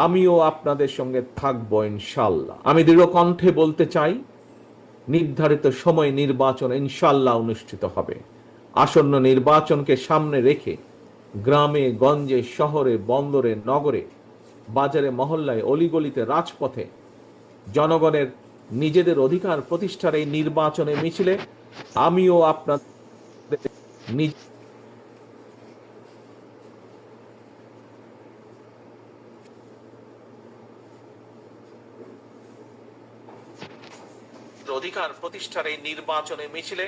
আমিও আপনাদের সঙ্গে থাকবো ইনশাল্লাহ। আমি দৃঢ় কণ্ঠে বলতে চাই, নির্ধারিত সময় নির্বাচন ইনশাল্লাহ অনুষ্ঠিত হবে। আসন্ন নির্বাচনকে সামনে রেখে গ্রামে গঞ্জে শহরে বন্দরে নগরে বাজারে মহল্লায় অলিগলিতে রাজপথে জনগণের নিজেদের অধিকার প্রতিষ্ঠার এই নির্বাচনে মিছিলে আমিও আপনাদের অধিকার প্রতিষ্ঠার এই নির্বাচনে মিছিলে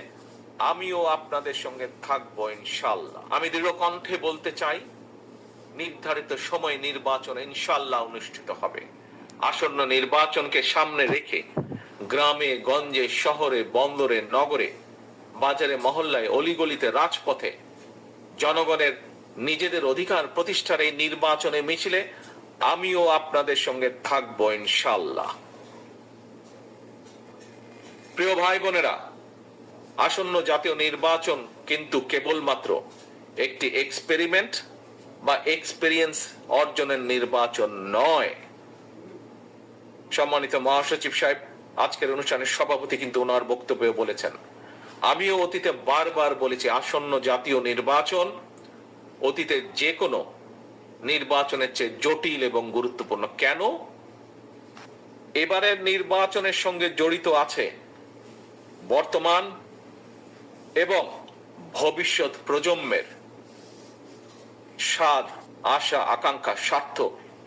আমিও আপনাদের সঙ্গে থাকবো ইনশাল্লাহ। আমি দৃঢ় কণ্ঠে বলতে চাই, নির্ধারিত সময় নির্বাচন ইনশাল্লাহ অনুষ্ঠিত হবে। আসন্ন নির্বাচনকে সামনে রেখে গ্রামে গঞ্জে শহরে বন্দরে নগরে বাজারে মহল্লায় অলিগলিতে রাজপথে জনগণের নিজেদের অধিকার প্রতিষ্ঠার এই নির্বাচনে মিছিলে আমিও আপনাদের সঙ্গে থাকবো ইনশাল্লাহ। প্রিয় ভাই বোনেরা, আসন্ন জাতীয় নির্বাচন কিন্তু কেবলমাত্র একটি এক্সপেরিমেন্ট বা এক্সপেরিয়েন্স অর্জনের নির্বাচন নয়। সম্মানিত মহাসচিব সাহেব আজকের অনুষ্ঠানের সভাপতি কিন্তু ওনার বক্তব্যে বলেছেন, আমিও অতীতে বারবার বলেছি, আসন্ন জাতীয় নির্বাচন অতীতে যে কোনো নির্বাচনের চেয়ে জটিল এবং গুরুত্বপূর্ণ। কেন? এবারের নির্বাচনের সঙ্গে জড়িত আছে বর্তমান এবং ভবিষ্যৎ প্রজন্মের স্বাদ, আশা, আকাঙ্ক্ষা, স্বার্থ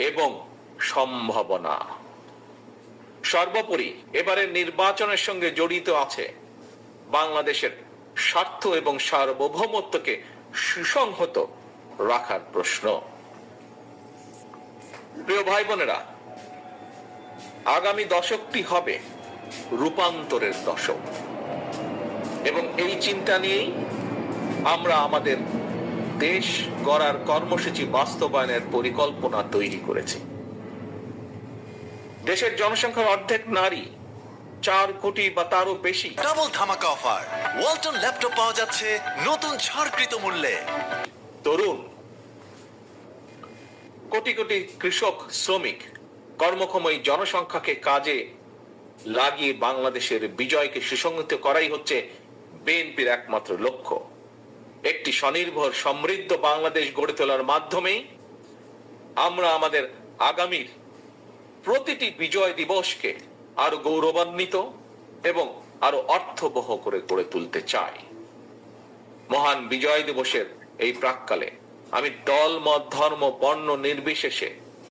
এবং সম্ভাবনা। সর্বোপরি এবারের নির্বাচনের সঙ্গে জড়িত আছে বাংলাদেশের স্বার্থ এবং সার্বভৌমত্বকে সুসংহত রাখার প্রশ্ন। প্রিয় ভাই বোনেরা, আগামী দশকটি হবে রূপান্তরের দশক এবং এই চিন্তা নিয়েই আমরা আমাদের দেশ গড়ার কর্মসূচি বাস্তবায়নের পরিকল্পনা তৈরি করেছি। দেশের জনসংখ্যার অর্ধেক নারী, 4 কোটি বা তারও বেশি। ডাবল ধামাকা অফার, ওয়ালটন ল্যাপটপ পাওয়া যাচ্ছে নতুন ছাড়কৃত মূল্যে। তরুণ, কোটি কোটি কৃষক, শ্রমিক, কর্মক্ষম এই জনসংখ্যাকে কাজে লাগিয়ে বাংলাদেশের বিজয়কে সুসংহত করাই হচ্ছে বিএনপির একমাত্র লক্ষ্য। একটি স্বনির্ভর সমৃদ্ধ বাংলাদেশ গড়ে তোলার মাধ্যমেই আমরা আমাদের আগামীর প্রতিটি বিজয় দিবসকে আরো গৌরবান্বিত এবং আরো অর্থবহ করে গড়ে তুলতে চাই। মহান বিজয় দিবসের এই প্রাক্কালে আমি দল, মত, ধর্ম, বর্ণ নির্বিশেষে